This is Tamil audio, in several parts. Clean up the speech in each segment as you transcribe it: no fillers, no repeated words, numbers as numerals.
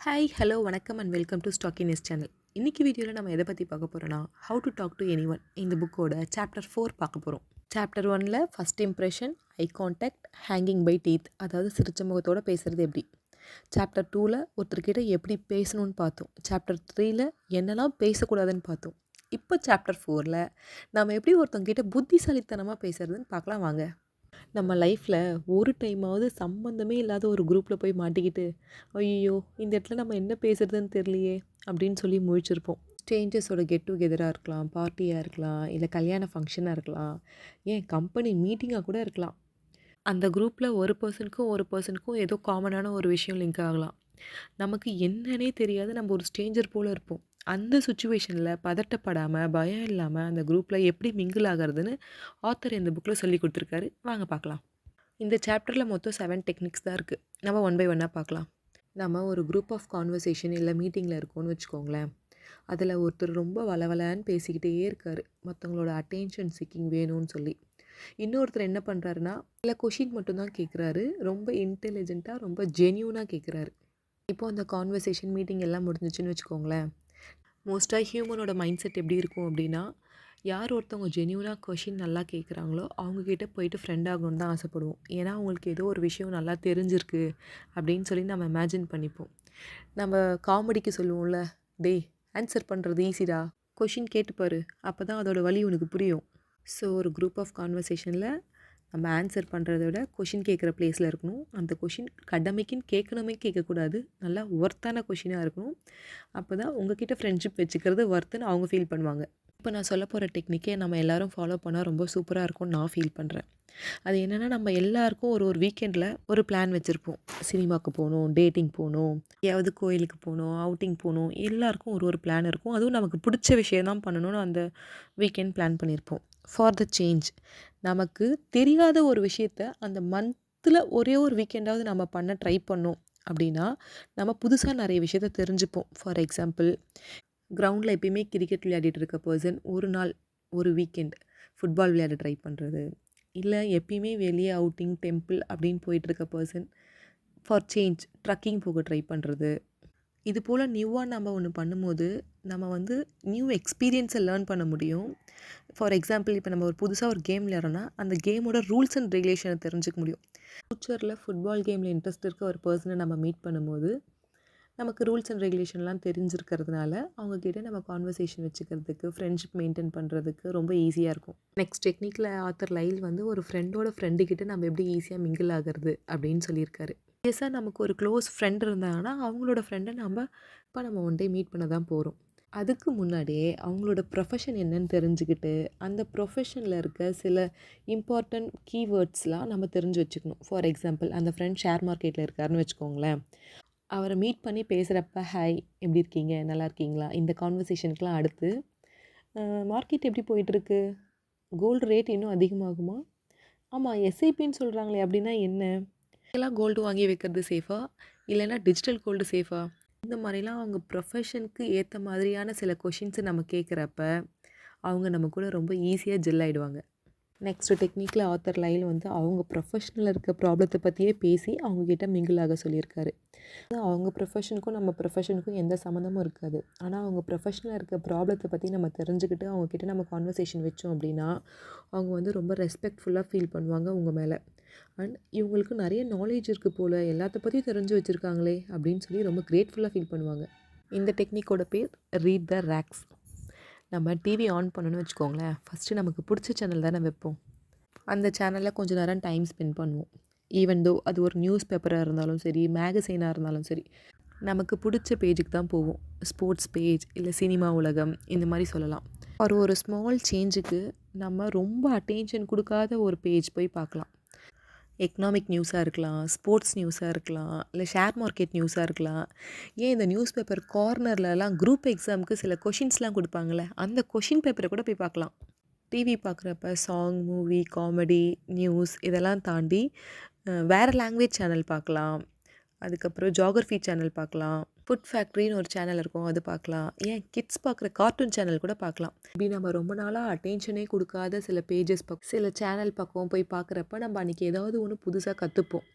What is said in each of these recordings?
ஹாய் ஹலோ வணக்கம் and welcome to stocky news channel. இன்றைக்கி வீடியோவில் நம்ம எதை பற்றி பார்க்க போகிறோன்னா how to talk to any one இந்த புக்கோட சாப்டர் 4 பார்க்க போகிறோம். சாப்டர் 1ல் first impression, eye contact, hanging by teeth, அதாவது சிரிச்ச முகத்தோடு பேசுகிறது எப்படி. சாப்டர் 2ல் ஒருத்தர்கிட்ட எப்படி பேசணும்னு பார்த்தோம். சாப்டர் 3ல் என்னெல்லாம் பேசக்கூடாதுன்னு பார்த்தோம். இப்போ சாப்டர் 4ல் நம்ம எப்படி ஒருத்தவங்கிட்ட புத்திசாலித்தனமாக பேசுகிறதுன்னு பார்க்கலாம் வாங்க. நம்ம லைஃப்பில் ஒரு டைமாவது சம்மந்தமே இல்லாத ஒரு குரூப்பில் போய் மாட்டிக்கிட்டு ஐயோ இந்த இடத்துல நம்ம என்ன பேசுகிறதுன்னு தெரியலையே அப்படின்னு சொல்லி முழிச்சிருப்போம். ஸ்ட்ரேஞ்சர்ஸோட கெட் டுகெதராக இருக்கலாம், பார்ட்டியாக இருக்கலாம், இல்லை கல்யாண ஃபங்க்ஷனாக இருக்கலாம், ஏன் கம்பெனி மீட்டிங்காக கூட இருக்கலாம். அந்த குரூப்பில் ஒரு பர்சனுக்கும் ஏதோ காமனான ஒரு விஷயம் லிங்க் ஆகலாம். நமக்கு என்னன்னே தெரியாது, நம்ம ஒரு ஸ்ட்ரேஞ்சர் போல் இருப்போம். அந்த சுச்சுவேஷனில் பதட்டப்படாமல் பயம் இல்லாமல் அந்த குரூப்பில் எப்படி மிங்கிள் ஆகிறதுன்னு ஆத்தர் இந்த புக்கில் சொல்லி கொடுத்துருக்காரு. வாங்க பார்க்கலாம். இந்த சாப்டரில் மொத்தம் 7 டெக்னிக்ஸ் தான் இருக்குது. நம்ம ஒன் பை ஒன்னாக பார்க்கலாம். நம்ம ஒரு குரூப் ஆஃப் கான்வர்சேஷன் இல்லை மீட்டிங்கில் இருக்கோன்னு வச்சுக்கோங்களேன். அதில் ஒருத்தர் ரொம்ப வளவலன்னு பேசிக்கிட்டே இருக்கார், மற்றவங்களோட அட்டென்ஷன் சீக்கிங் வேணும்னு சொல்லி. இன்னொருத்தர் என்ன பண்ணுறாருன்னா இல்லை கொஷின் மட்டும்தான் கேட்குறாரு, ரொம்ப இன்டெலிஜென்ட்டாக ரொம்ப ஜென்யூனாக கேட்குறாரு. இப்போது அந்த கான்வர்சேஷன் மீட்டிங் எல்லாம் முடிஞ்சிச்சுன்னு வச்சுக்கோங்களேன். மோஸ்ட்டாக ஹியூமனோட மைண்ட் செட் எப்படி இருக்கும் அப்படின்னா, யார் ஒருத்தவங்க ஜென்யூனாக கொஷின் நல்லா கேட்குறாங்களோ அவங்கக்கிட்ட போயிட்டு ஃப்ரெண்ட் ஆகணுன்னு தான் ஆசைப்படுவோம். ஏன்னா அவங்களுக்கு ஏதோ ஒரு விஷயம் நல்லா தெரிஞ்சிருக்கு அப்படின்னு சொல்லி நம்ம இமேஜின் பண்ணிப்போம். நம்ம காமெடிக்கு சொல்லுவோம்ல, டேய் ஆன்சர் பண்ணுறது ஈஸிடா, கொஷின் கேட்டுப்பாரு, அப்போ தான் அதோட வலி உனக்கு புரியும். ஸோ ஒரு குரூப் ஆஃப் கான்வர்சேஷனில் நம்ம ஆன்சர் பண்ணுறத விட கொஷின் கேட்குற ப்ளேஸில் இருக்கணும். அந்த கொஷின் கடமைக்குன்னு கேட்கணுமே கேட்கக்கூடாது, நல்லா ஒர்த்தான கொஷினாக இருக்கணும். அப்போ தான் உங்ககிட்ட ஃப்ரெண்ட்ஷிப் வச்சுக்கிறது ஒர்த்துன்னு அவங்க ஃபீல் பண்ணுவாங்க. இப்போ நான் சொல்ல போகிற டெக்னிக்கே நம்ம எல்லோரும் ஃபாலோ பண்ணால் ரொம்ப சூப்பராக இருக்கும்னு நான் ஃபீல் பண்ணுறேன். அது என்னென்னா, நம்ம எல்லாருக்கும் ஒரு வீக்கெண்டில் ஒரு பிளான் வச்சுருப்போம். சினிமாவுக்கு போகணும், டேட்டிங் போகணும், எங்கேயாவது கோயிலுக்கு போகணும், அவுட்டிங் போகணும், எல்லாருக்கும் ஒரு பிளான் இருக்கும். அதுவும் நமக்கு பிடிச்ச விஷயம் தான் பண்ணணும்னு அந்த வீக்கெண்ட் பிளான் பண்ணியிருப்போம். ஃபார் த சேஞ்ச், நமக்கு தெரியாத ஒரு விஷயத்த அந்த மந்தில் ஒரே ஒரு வீக்கெண்டாவது நம்ம பண்ண ட்ரை பண்ணோம் அப்படின்னா நம்ம புதுசாக நிறைய விஷயத்த தெரிஞ்சுப்போம். ஃபார் எக்ஸாம்பிள், கிரவுண்டில் எப்பயுமே கிரிக்கெட் விளையாடிட்டு இருக்க பர்சன் ஒரு நாள் ஒரு வீக்கெண்ட் ஃபுட்பால் விளையாட ட்ரை பண்ணுறது, இல்லை எப்பயுமே வெளியே அவுட்டிங் டெம்பிள் அப்படின்னு போயிட்டுருக்க பர்சன் ஃபார் சேஞ்ச் ட்ரக்கிங் போக ட்ரை பண்ணுறது. இது போல் நியூவாக நம்ம ஒன்று பண்ணும்போது நம்ம நியூ எக்ஸ்பீரியன்ஸை லேர்ன் பண்ண முடியும். ஃபார் எக்ஸாம்பிள், இப்போ நம்ம புதுசாக ஒரு கேம் விளையாடுறோன்னா அந்த கேமோட ரூல்ஸ் அண்ட் ரெகுலேஷனை தெரிஞ்சுக்க முடியும். ஃப்யூச்சரில் ஃபுட்பால் கேமில் இன்ட்ரெஸ்ட் இருக்க ஒரு பர்சனை நம்ம மீட் பண்ணும்போது நமக்கு ரூல்ஸ் அண்ட் ரெகுலேஷன்லாம் தெரிஞ்சிருக்கிறதுனால அவங்கக்கிட்ட நம்ம கான்வர்சேஷன் வச்சுக்கிறதுக்கு, ஃப்ரெண்ட்ஷிப் மெயின்டைன் பண்ணுறதுக்கு ரொம்ப ஈஸியாக இருக்கும். நெக்ஸ்ட் டெக்னிக்கில் ஆத்தர் லைல் ஒரு ஃப்ரெண்டோட ஃப்ரெண்டுக்கிட்ட நம்ம எப்படி ஈஸியாக மிங்கிள் ஆகிறது அப்படின்னு சொல்லியிருக்காரு. ஈஸியாக நமக்கு ஒரு க்ளோஸ் ஃப்ரெண்ட் இருந்தாங்கன்னா அவங்களோட ஃப்ரெண்டை நம்ம ஒன் டே மீட் பண்ண தான் போகிறோம். அதுக்கு முன்னாடியே அவங்களோட ப்ரொஃபஷன் என்னன்னு தெரிஞ்சுக்கிட்டு அந்த ப்ரொஃபஷனில் இருக்க சில இம்பார்ட்டண்ட் கீவேர்ட்ஸ்லாம் நம்ம தெரிஞ்சு வச்சுக்கணும். ஃபார் எக்ஸாம்பிள், அந்த ஃப்ரெண்ட் ஷேர் மார்க்கெட்டில் இருக்காருன்னு வச்சுக்கோங்களேன். அவரை மீட் பண்ணி பேசுகிறப்ப ஹாய் எப்படி இருக்கீங்க, நல்லா இருக்கீங்களா, இந்த கான்வர்சேஷனுக்கெலாம் அடுத்து மார்க்கெட் எப்படி போயிட்டுருக்கு, கோல்டு ரேட் இன்னும் அதிகமாகுமா, ஆமாம் எஸ்ஐபின்னு சொல்கிறாங்களே அப்படின்னா என்ன, எல்லாம் கோல்டு வாங்கி வைக்கிறது சேஃபா இல்லைன்னா டிஜிட்டல் கோல்டு சேஃபா, இந்த மாதிரிலாம் அவங்க ப்ரொஃபஷனுக்கு ஏற்ற மாதிரியான சில கொஷின்ஸை நம்ம கேட்குறப்ப அவங்க நம்ம கூட ரொம்ப ஈஸியாக ஜெல் ஆகிடுவாங்க. நெக்ஸ்ட் டெக்னிக்கில் ஆத்தர் லைல் அவங்க ப்ரொஃபஷனில் இருக்க ப்ராப்ளத்தை பற்றியே பேசி அவங்கக்கிட்ட மிங்கிள் ஆக சொல்லியிருக்காரு. அவங்க ப்ரொஃபஷனுக்கும் நம்ம ப்ரொஃபஷனுக்கும் எந்த சம்மந்தமும் இருக்காது. ஆனால் அவங்க ப்ரொஃபஷனில் இருக்க ப்ராப்ளத்தை பற்றி நம்ம தெரிஞ்சுக்கிட்டு அவங்கக்கிட்ட நம்ம கான்வர்சேஷன் வச்சோம் அப்படின்னா அவங்க ரொம்ப ரெஸ்பெக்ட்ஃபுல்லாக ஃபீல் பண்ணுவாங்க உங்கள் மேலே. அண்ட் இவங்களுக்கு நிறைய நாலேஜ் இருக்குது போல், எல்லாத்த பற்றியும் தெரிஞ்சு வச்சுருக்காங்களே அப்படின்னு சொல்லி ரொம்ப கிரேட்ஃபுல்லாக ஃபீல் பண்ணுவாங்க. இந்த டெக்னிக்கோட பேர் ரீட் த ரேக்ஸ். நம்ம டிவி ஆன் பண்ணணும்னு வச்சுக்கோங்களேன், ஃபஸ்ட்டு நமக்கு பிடிச்ச சேனல் தானே வைப்போம். அந்த சேனலில் கொஞ்சம் நேரம் டைம் ஸ்பெண்ட் பண்ணுவோம். ஈவன் தோ அது ஒரு நியூஸ் பேப்பராக இருந்தாலும் சரி, மேகசைனாக இருந்தாலும் சரி, நமக்கு பிடிச்ச பேஜுக்கு தான் போவோம். ஸ்போர்ட்ஸ் பேஜ் இல்லை சினிமா உலகம் இந்த மாதிரி சொல்லலாம். ஒரு ஸ்மால் சேஞ்சுக்கு நம்ம ரொம்ப அட்டென்ஷன் கொடுக்காத ஒரு பேஜ் போய் பார்க்கலாம். எக்கனாமிக் நியூஸாக இருக்கலாம், ஸ்போர்ட்ஸ் நியூஸாக இருக்கலாம், இல்லை ஷேர் மார்க்கெட் நியூஸாக இருக்கலாம். ஏன் இந்த நியூஸ் பேப்பர் கார்னர்லலாம் குரூப் எக்ஸாமுக்கு சில கொஷின்ஸ்லாம் கொடுப்பாங்களே, அந்த கொஷின் பேப்பரை கூட போய் பார்க்கலாம். டிவி பார்க்குறப்ப சாங், மூவி, காமெடி, நியூஸ் இதெல்லாம் தாண்டி வேறு லாங்குவேஜ் சேனல் பார்க்கலாம். அதுக்கப்புறம் ஜியோகிராஃபி சேனல் பார்க்கலாம். ஃபுட் ஃபேக்ட்ரின்னு ஒரு சேனல் இருக்கும், அது பார்க்கலாம். ஏன் கிட்ஸ் பார்க்குற கார்ட்டூன் சேனல் கூட பார்க்கலாம். இப்படி நம்ம ரொம்ப நாளாக அட்டென்ஷனே கொடுக்காத சில பேஜஸ் சில சேனல் பக்கம் போய் பார்க்குறப்ப நம்ம அன்றைக்கி ஏதாவது ஒன்று புதுசாக கற்றுப்போம்.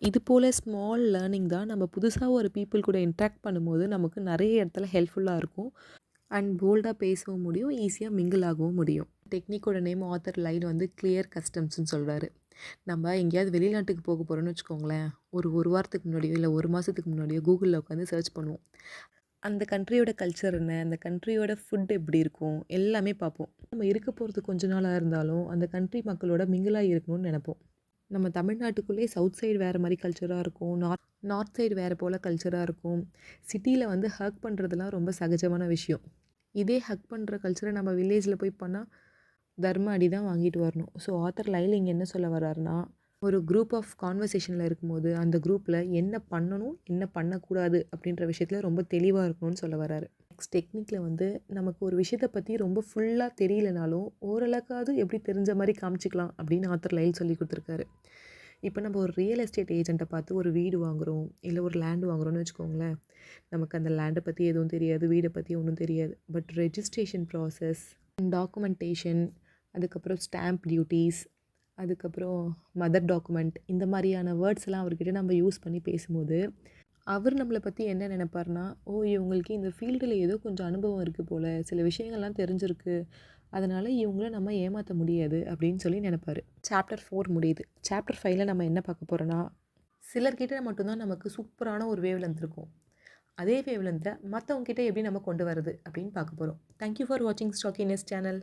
இது போல் ஸ்மால் லேர்னிங் தான் நம்ம புதுசா ஒரு பீப்பிள் கூட இன்ட்ராக்ட் பண்ணும்போது நமக்கு நிறைய இடத்துல ஹெல்ப்ஃபுல்லாக இருக்கும். அண்ட் போல்டாக பேசவும் முடியும், ஈஸியாக மிங்கிள் ஆகவும் முடியும். டெக்னிக்கோட நேம் ஆத்தர் லைன் வந்து கிளியர் கஸ்டம்ஸ்ன்னு சொல்கிறாரு. நம்ம எங்கேயாவது வெளிநாட்டுக்கு போக போகிறோன்னு வச்சுக்கோங்களேன், ஒரு வாரத்துக்கு முன்னாடியோ இல்லை ஒரு மாதத்துக்கு முன்னாடியோ கூகுளில் உட்காந்து சர்ச் பண்ணுவோம். அந்த கண்ட்ரியோட கல்ச்சர் என்ன, அந்த கண்ட்ரியோட ஃபுட் எப்படி இருக்கும், எல்லாமே பார்ப்போம். நம்ம இருக்க போகிறது கொஞ்ச நாளாக இருந்தாலும் அந்த கண்ட்ரி மக்களோட மிங்கிளாக இருக்கணும்னு நினைப்போம். நம்ம தமிழ்நாட்டுக்குள்ளேயே சவுத் சைடு வேறு மாதிரி கல்ச்சராக இருக்கும், நார்த் சைடு வேறு போல் கல்ச்சராக இருக்கும். சிட்டியில் வந்து ஹக் பண்ணுறதுலாம் ரொம்ப சகஜமான விஷயம். இதே ஹக் பண்ணுற கல்ச்சரை நம்ம வில்லேஜில் போய் பண்ணால் தர்ம அடி தான் வாங்கிட்டு வரணும். ஸோ ஆத்தர் லைல் இங்கே என்ன சொல்ல வர்றாருன்னா, ஒரு குரூப் ஆஃப் கான்வர்சேஷனில் இருக்கும்போது அந்த குரூப்பில் என்ன பண்ணணும் என்ன பண்ணக்கூடாது அப்படின்ற விஷயத்தில் ரொம்ப தெளிவாக இருக்கணும்னு சொல்ல வர்றாரு. நெக்ஸ்ட் டெக்னிக்கில் வந்து நமக்கு ஒரு விஷயத்தை பற்றி ரொம்ப ஃபுல்லாக தெரியலனாலும் ஓரளவுக்காவது எப்படி தெரிஞ்ச மாதிரி காமிச்சிக்கலாம் அப்படின்னு ஆத்தர் லைல் சொல்லி கொடுத்துருக்காரு. இப்போ நம்ம ஒரு ரியல் எஸ்டேட் ஏஜெண்ட்டை பார்த்து ஒரு வீடு வாங்குகிறோம் இல்லை ஒரு லேண்டு வாங்குகிறோன்னு வச்சுக்கோங்களேன். நமக்கு அந்த லேண்டை பற்றி எதுவும் தெரியாது, வீடை பற்றி ஒன்றும் தெரியாது. பட் ரெஜிஸ்ட்ரேஷன் ப்ராசஸ், டாக்குமெண்டேஷன், அதுக்கப்புறம் ஸ்டாம்ப் டியூட்டிஸ், அதுக்கப்புறம் மதர் டாக்குமெண்ட், இந்த மாதிரியான வேர்ட்ஸ்லாம் அவர்கிட்ட நம்ம யூஸ் பண்ணி பேசும்போது அவர் நம்மளை பற்றி என்ன நினைப்பார்னா, ஓ இவங்களுக்கு இந்த ஃபீல்டில் ஏதோ கொஞ்சம் அனுபவம் இருக்குது போல், சில விஷயங்கள்லாம் தெரிஞ்சிருக்கு, அதனால் இவங்கள நம்ம ஏமாற்ற முடியாது அப்படின்னு சொல்லி நினைப்பாரு. சாப்டர் 4 முடியுது. சாப்டர் 5ல் நம்ம என்ன பார்க்க போகிறோன்னா, சிலர்கிட்ட மட்டும்தான் நமக்கு சூப்பரான ஒரு வேவ் லென்த் இருக்கும். அதே வேவ் லென்த்தை மற்றவங்ககிட்ட எப்படி நம்ம கொண்டு வரது அப்படின்னு பார்க்க போகிறோம். தேங்க்யூ ஃபார் வாட்சிங் ஸ்டாக்கினஸ் சேனல்.